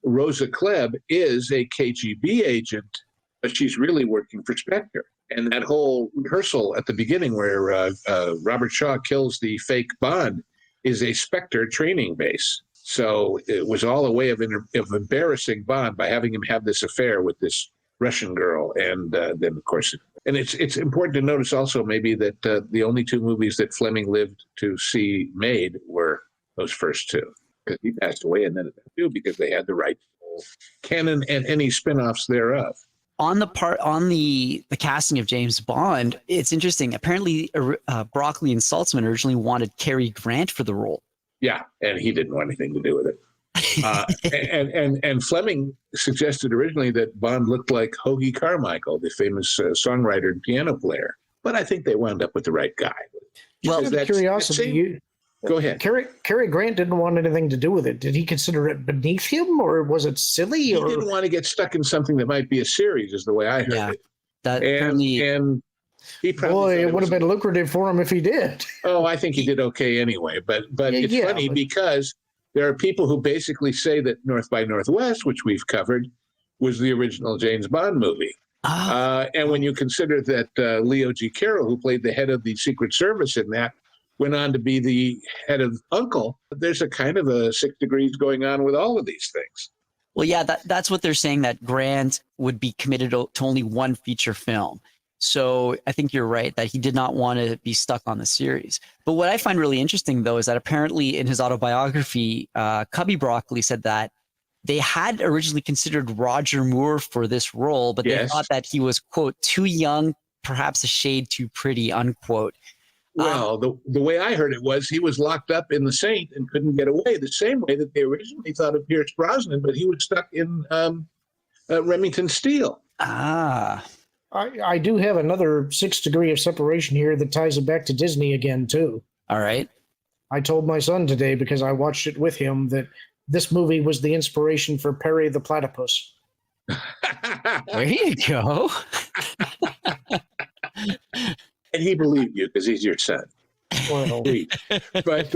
Rosa Klebb is a KGB agent, but she's really working for Spectre. And that whole rehearsal at the beginning where Robert Shaw kills the fake Bond is a Spectre training base. So it was all a way of embarrassing Bond by having him have this affair with this Russian girl. And then, of course, and it's important to notice also maybe that the only two movies that Fleming lived to see made were those first two, because he passed away and then because they had the right canon and any spin-offs thereof. On the casting of James Bond, it's interesting. Apparently, Broccoli and Saltzman originally wanted Cary Grant for the role. Yeah, and he didn't want anything to do with it. And Fleming suggested originally that Bond looked like Hoagy Carmichael, the famous songwriter and piano player. But I think they wound up with the right guy. Well, curiosity. Go ahead. Cary Grant didn't want anything to do with it. Did he consider it beneath him, or was it silly? He didn't want to get stuck in something that might be a series, is the way I heard it. And he probably it would have been lucrative for him if he did. Oh, I think he did okay anyway. But it's funny because there are people who basically say that North by Northwest, which we've covered, was the original James Bond movie. And when you consider that Leo G. Carroll, who played the head of the Secret Service in that, went on to be the head of Uncle, there's a kind of a 6 degrees going on with all of these things. Well, yeah, that's what they're saying, that Grant would be committed to only one feature film. So I think you're right that he did not want to be stuck on the series. But what I find really interesting, though, is that apparently in his autobiography, Cubby Broccoli said that they had originally considered Roger Moore for this role, but they thought that he was, quote, too young, perhaps a shade too pretty, unquote. Well, the way I heard it was he was locked up in The Saint and couldn't get away, the same way that they originally thought of Pierce Brosnan, but he was stuck in Remington Steele. I do have another 6 degree of separation here that ties it back to Disney again, too. All right. I told my son today, because I watched it with him, that this movie was the inspiration for Perry the Platypus. There you go. And he believed you because he's your son. Well, but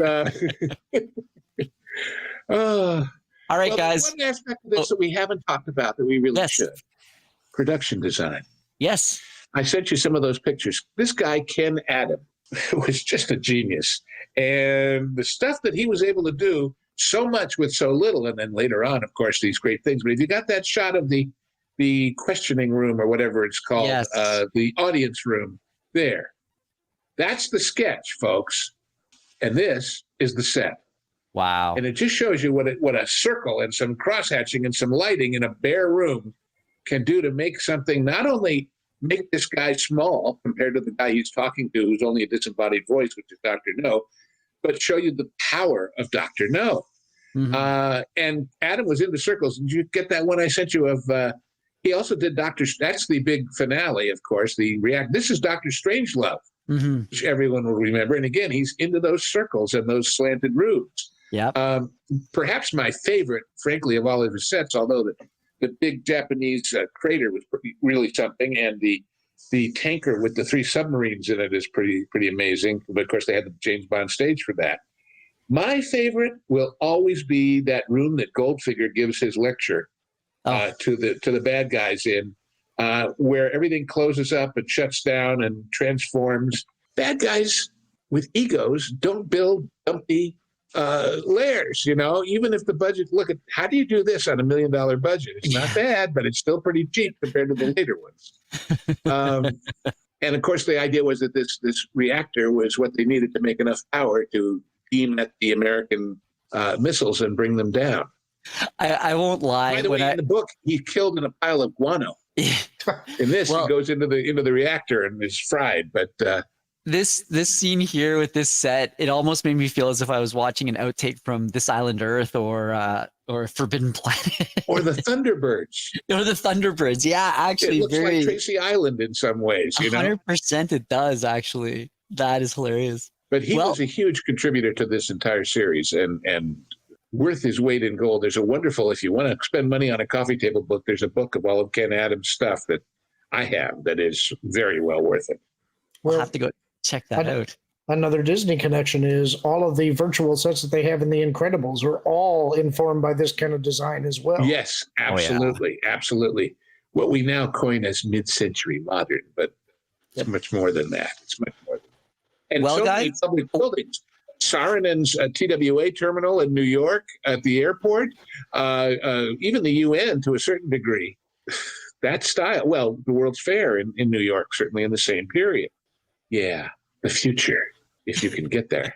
all right, guys. One aspect of this that we haven't talked about that we really should: production design. Yes, I sent you some of those pictures. This guy Ken Adam was just a genius, and the stuff that he was able to do, so much with so little, and then later on, of course, these great things. But if you got that shot of the questioning room or whatever it's called, the audience room. There. That's the sketch, folks. And this is the set. Wow. And it just shows you what a circle and some cross-hatching and some lighting in a bare room can do to make something, not only make this guy small compared to the guy he's talking to, who's only a disembodied voice, which is Dr. No, but show you the power of Dr. No. Mm-hmm. And Adam was in the circles. Did you get that one I sent you of... he also did that's the big finale, of course, this is Dr. Strangelove, which everyone will remember. And again, he's into those circles and those slanted roofs. Yeah. Perhaps my favorite, frankly, of all of his sets, although the big Japanese crater was really something, and the tanker with the 3 submarines in it is pretty amazing. But of course, they had the James Bond stage for that. My favorite will always be that room that Goldfinger gives his lecture. To the bad guys in, where everything closes up and shuts down and transforms. Bad guys with egos don't build dumpy layers, even if the budget, look at how do you do this on $1 million budget? It's not bad, but it's still pretty cheap compared to the later ones. And of course, the idea was that this reactor was what they needed to make enough power to beam at the American missiles and bring them down. I won't lie. By the way, in the book, he's killed in a pile of guano. In this, he goes into the reactor and is fried. But this scene here with this set, it almost made me feel as if I was watching an outtake from This Island Earth or Forbidden Planet, or the Thunderbirds. Or the Thunderbirds. Yeah, actually, it looks like Tracy Island in some ways. 100% it does, actually. That is hilarious. But he was a huge contributor to this entire series and worth his weight in gold. There's a wonderful, if you want to spend money on a coffee table book, there's a book of all of Ken Adams' stuff that I have that is very well worth it. We'll have to go check that out. Another Disney connection is all of the virtual sets that they have in The Incredibles are all informed by this kind of design as well. Yes, absolutely. Absolutely. What we now coin as mid-century modern, but it's much more than that. It's much more than that. And so many public buildings. Saarinen's TWA terminal in New York at the airport, even the UN to a certain degree. That style, well, the World's Fair in New York, certainly in the same period. Yeah, the future, if you can get there.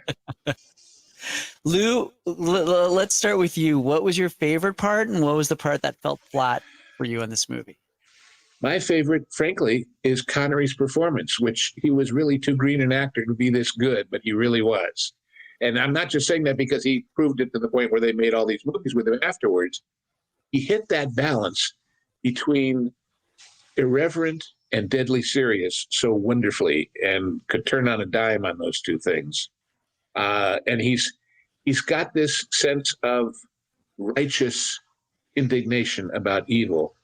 Lou, let's start with you. What was your favorite part, and what was the part that felt flat for you in this movie? My favorite, frankly, is Connery's performance, which he was really too green an actor to be this good, but he really was. And I'm not just saying that because he proved it to the point where they made all these movies with him afterwards. He hit that balance between irreverent and deadly serious so wonderfully, and could turn on a dime on those two things. And he's got this sense of righteous indignation about evil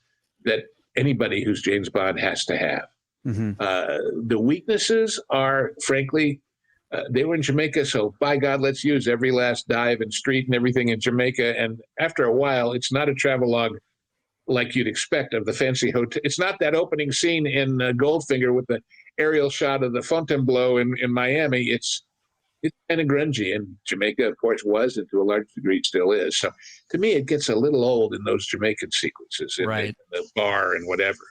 that anybody who's James Bond has to have. Mm-hmm. The weaknesses are, frankly, they were in Jamaica, so by God, let's use every last dive and street and everything in Jamaica. And after a while, it's not a travelogue like you'd expect of the fancy hotel. It's not that opening scene in Goldfinger with the aerial shot of the Fontainebleau in Miami. It's kind of grungy, and Jamaica, of course, was, and to a large degree still is. So to me, it gets a little old in those Jamaican sequences, in the bar and whatever.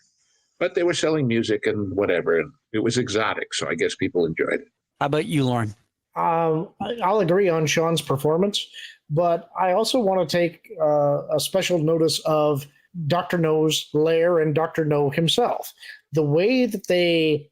But they were selling music and whatever, and it was exotic, so I guess people enjoyed it. How about you, Lorn? I'll agree on Sean's performance, but I also want to take a special notice of Dr. No's lair and Dr. No himself. The way that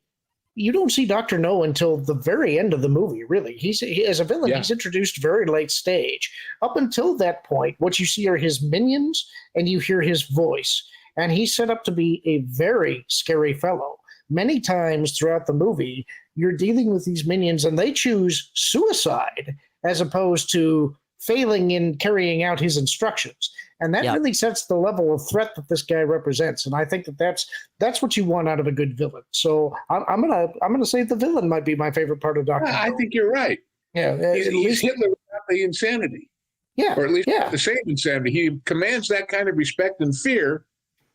you don't see Dr. No until the very end of the movie, really. As a villain, he's introduced very late stage. Up until that point, what you see are his minions and you hear his voice. And he's set up to be a very scary fellow. Many times throughout the movie, you're dealing with these minions and they choose suicide as opposed to failing in carrying out his instructions. And that really sets the level of threat that this guy represents. And I think that's what you want out of a good villain. So I'm gonna say the villain might be my favorite part of Dr. I think you're right. Yeah, he's Hitler without the insanity. Yeah, or at least the same insanity. He commands that kind of respect and fear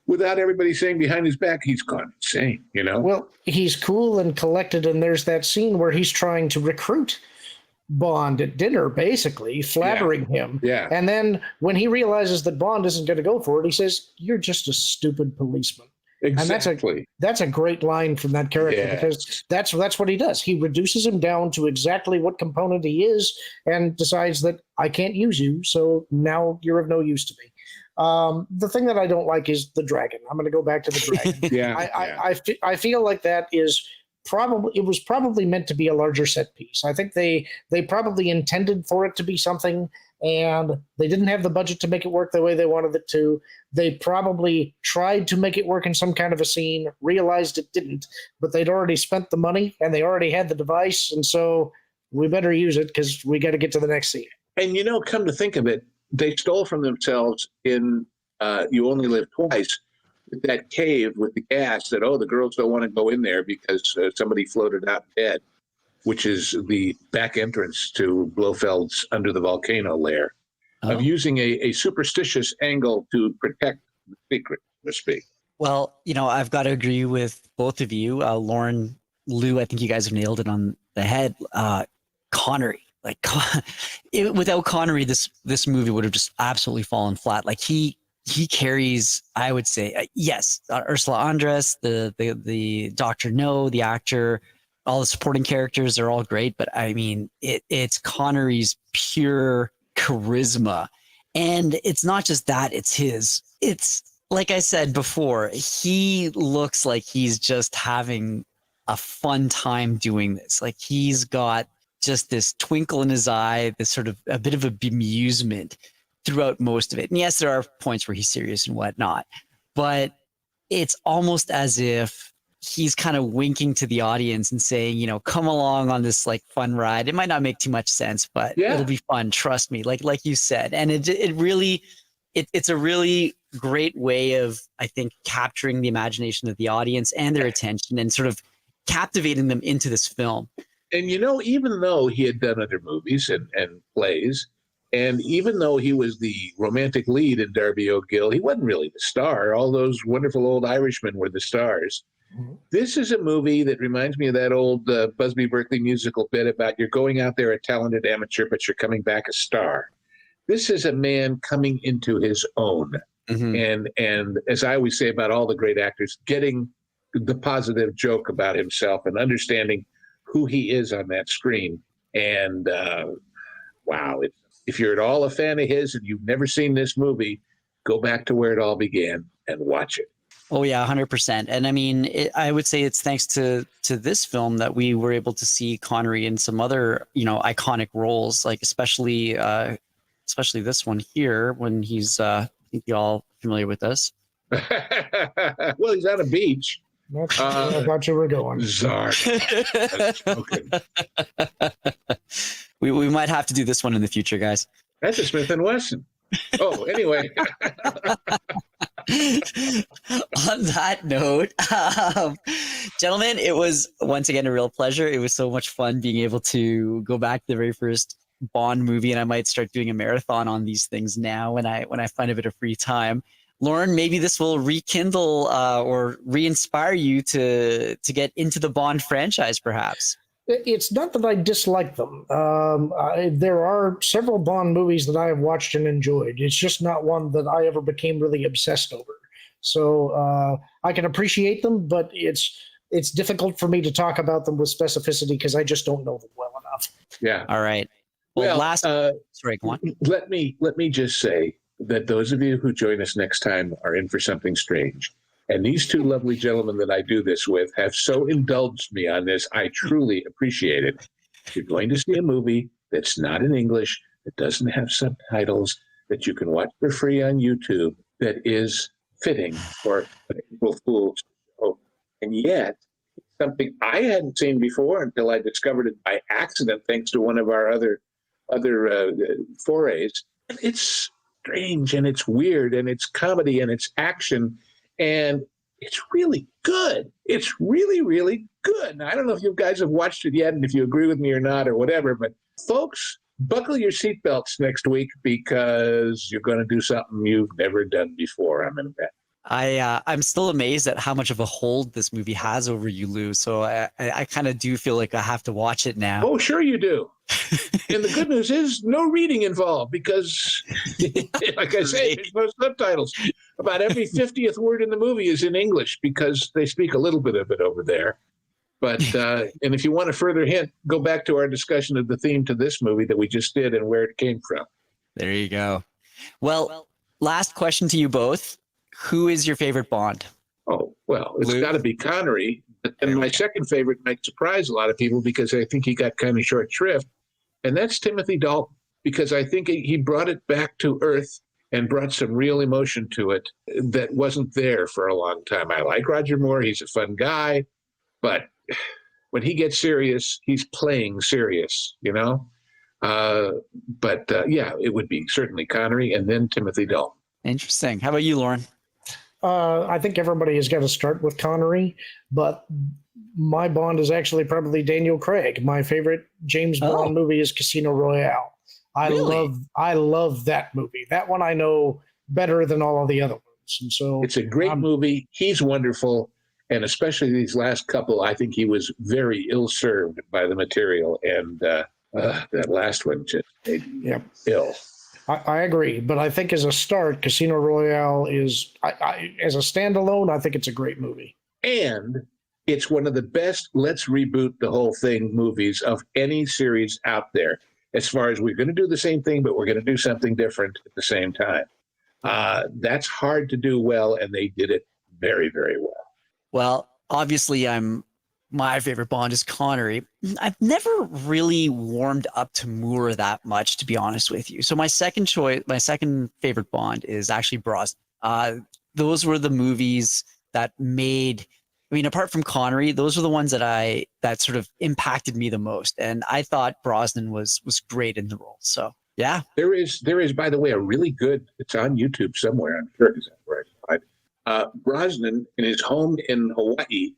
without everybody saying behind his back he's gone insane. Well, he's cool and collected, and there's that scene where he's trying to recruit Bond at dinner, basically flattering him. Yeah. And then when he realizes that Bond isn't going to go for it, he says, "You're just a stupid policeman." Exactly. And that's a great line from that character because that's what he does. He reduces him down to exactly what component he is and decides that I can't use you, so now you're of no use to me. The thing that I don't like is the dragon. I'm going to go back to the dragon. I feel like that is probably meant to be a larger set piece. I think they probably intended for it to be something, and they didn't have the budget to make it work the way they wanted it to. They probably tried to make it work in some kind of a scene, realized it didn't, but they'd already spent the money and they already had the device, and so we better use it because we got to get to the next scene. And come to think of it, they stole from themselves in You Only Live Twice, that cave with the gas that, the girls don't want to go in there because somebody floated out dead, which is the back entrance to Blofeld's Under the Volcano lair, of using a superstitious angle to protect the secret, so to speak. Well, I've got to agree with both of you. Lorn, Lou, I think you guys have nailed it on the head. Connery. like without Connery, this movie would have just absolutely fallen flat. Like he carries, I would say, yes, Ursula Andress, the Dr. No, the actor, all the supporting characters are all great, but I mean, it's Connery's pure charisma, and it's not just that; it's like I said before, he looks like he's just having a fun time doing this. Like he's got just this twinkle in his eye, this sort of a bit of a bemusement throughout most of it. And yes, there are points where he's serious and whatnot, but it's almost as if he's kind of winking to the audience and saying, you know, come along on this like fun ride. It might not make too much sense, but it'll be fun. Trust me. Like you said. And it's a really great way of, I think, capturing the imagination of the audience and their attention and sort of captivating them into this film. And, you know, even though he had done other movies and plays, and even though he was the romantic lead in Darby O'Gill, he wasn't really the star. All those wonderful old Irishmen were the stars. Mm-hmm. This is a movie that reminds me of that old Busby Berkeley musical bit about you're going out there a talented amateur, but you're coming back a star. This is a man coming into his own. Mm-hmm. And as I always say about all the great actors, getting the positive joke about himself and understanding who he is on that screen. And wow, if you're at all a fan of his and you've never seen this movie, go back to where it all began and watch it. Oh yeah, 100%. And I mean, I would say it's thanks to this film that we were able to see Connery in some other, you know, iconic roles, like especially this one here when he's, I think you all familiar with this. Well, he's on a beach. I thought you were going. Czar. We might have to do this one in the future, guys. That's a Smith & Wesson. Oh, anyway. On that note, gentlemen, it was once again a real pleasure. It was so much fun being able to go back to the very first Bond movie, and I might start doing a marathon on these things now when I find a bit of free time. Lorn, maybe this will rekindle or re-inspire you to get into the Bond franchise, perhaps. It's not that I dislike them. There are several Bond movies that I have watched and enjoyed. It's just not one that I ever became really obsessed over. So I can appreciate them, but it's difficult for me to talk about them with specificity because I just don't know them well enough. Yeah. All right. Well, sorry, go on. Let me just say that those of you who join us next time are in for something strange. And these two lovely gentlemen that I do this with have so indulged me on this. I truly appreciate it. You're going to see a movie that's not in English, that doesn't have subtitles, that you can watch for free on YouTube, that is fitting for an April Fool's show. And yet, something I hadn't seen before until I discovered it by accident, thanks to one of our other forays. It's strange and it's weird and it's comedy and it's action. And it's really good. It's really, really good. Now, I don't know if you guys have watched it yet and if you agree with me or not or whatever, but folks, buckle your seatbelts next week because you're going to do something you've never done before. I'm in bet. I'm still amazed at how much of a hold this movie has over you, Lou. So I kind of do feel like I have to watch it now. Oh, sure you do. And the good news is no reading involved because, like I say, there's no subtitles. About every 50th word in the movie is in English because they speak a little bit of it over there. But and if you want a further hint, go back to our discussion of the theme to this movie that we just did and where it came from. There you go. Well, last question to you both. Who is your favorite Bond? Oh, well, it's got to be Connery. And my second favorite might surprise a lot of people because I think he got kind of short shrift. And that's Timothy Dalton, because I think he brought it back to earth and brought some real emotion to it that wasn't there for a long time. I like Roger Moore. He's a fun guy. But when he gets serious, he's playing serious, you know? Yeah, it would be certainly Connery and then Timothy Dalton. Interesting. How about you, Lorn? I think everybody has got to start with Connery, but my Bond is actually probably Daniel Craig. My favorite James Bond movie is Casino Royale. I love that movie. That one I know better than all of the other ones. And so it's a great movie. He's wonderful. And especially these last couple, I think he was very ill-served by the material. And That last one just made me ill. I agree, but I think as a start, Casino Royale is, as a standalone, I think it's a great movie. And it's one of the best let's reboot the whole thing movies of any series out there. As far as we're going to do the same thing, but we're going to do something different at the same time. That's hard to do well, and they did it very, very well. Well, obviously, my favorite Bond is Connery. I've never really warmed up to Moore that much, to be honest with you. So my second favorite Bond is actually Brosnan. Those were the movies that made, I mean, apart from Connery, those were the ones that sort of impacted me the most. And I thought Brosnan was great in the role. So yeah. There is, by the way, a really good, it's on YouTube somewhere, I'm sure, because that's where I saw it. Brosnan in his home in Hawaii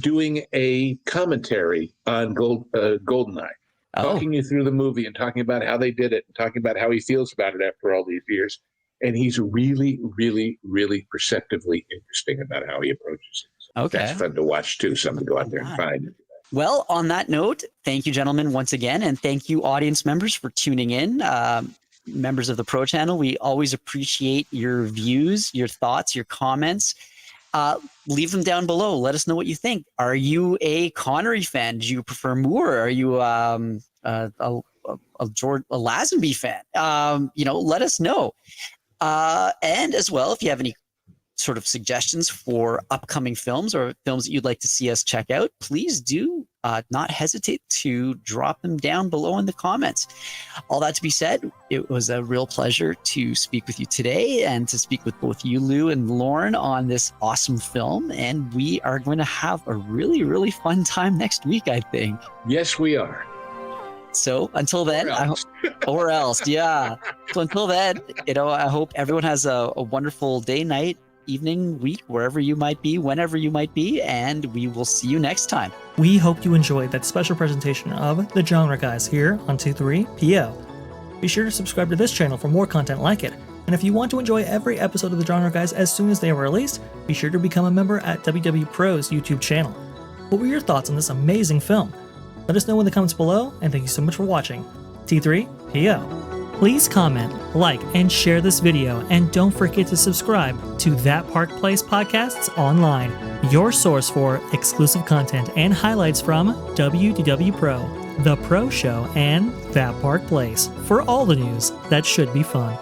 doing a commentary on GoldenEye, talking you through the movie and talking about how they did it and talking about how he feels about it after all these years. And he's really, really, really perceptively interesting about how he approaches it. So that's fun to watch too. Something to go out there and find. Well, on that note, thank you, gentlemen, once again. And thank you, audience members, for tuning in. Members of the Pro Channel, we always appreciate your views, your thoughts, your comments. Leave them down below. Let us know what you think. Are you a Connery fan? Do you prefer Moore? Are you a Lazenby fan? Let us know. And as well, if you have any sort of suggestions for upcoming films or films that you'd like to see us check out, please do not hesitate to drop them down below in the comments. All that to be said, it was a real pleasure to speak with you today and to speak with both you, Lou, and Lorn on this awesome film. And we are going to have a really, really fun time next week, I think. Yes, we are. So until then, or else, yeah. So until then, I hope everyone has a wonderful day, night, evening, week, wherever you might be, whenever you might be, and we will see you next time. We hope you enjoyed that special presentation of The Genre Guys here on 23PO. Be sure to subscribe to this channel for more content like it, and if you want to enjoy every episode of The Genre Guys as soon as they are released, be sure to become a member at WW Pro's YouTube channel. What were your thoughts on this amazing film? Let us know in the comments below, and thank you so much for watching. T3PO. Please comment, like, and share this video, and don't forget to subscribe to That Park Place Podcasts Online, your source for exclusive content and highlights from WDW Pro, The Pro Show, and That Park Place for all the news that should be fun.